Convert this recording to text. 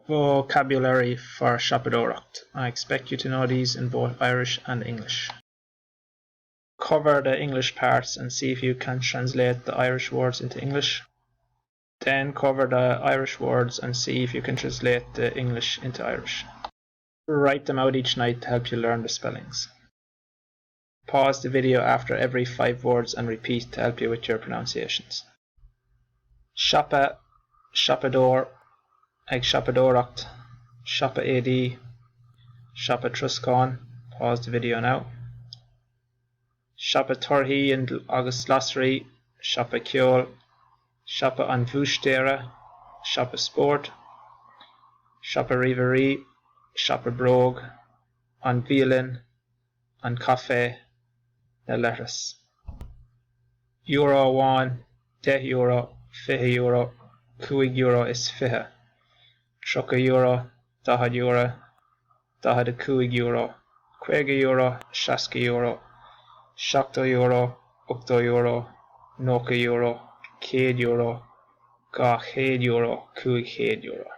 Vocabulary for Siopadóireacht. I expect you to know these in both Irish and English. Cover the English parts and see if you can translate the Irish words into English. Then cover the Irish words and see if you can translate the English into Irish. Write them out each night to help you learn the spellings. Pause the video after every 5 words and repeat to help you with your pronunciations. Siopa, Siopadóir, ag Siopadóireacht, Siopa AD, Siopa Truscán. Pause the video now. Siopa Torthaí and agus Glossary, Siopa Ceol, Siopa an Bhuaisteara, Siopa Sport, Siopa Riverí, Siopa Brogue, an Violin, an Cafe, na lettuce. Euro 1, 10 euro, 20 euro, 5 euro is 20. 30 euro, 10 euro, 15 euro, 20 euro, 60 euro, 70 euro, 80 euro, 90 euro, 100 euro, 200 euro, 500 euro.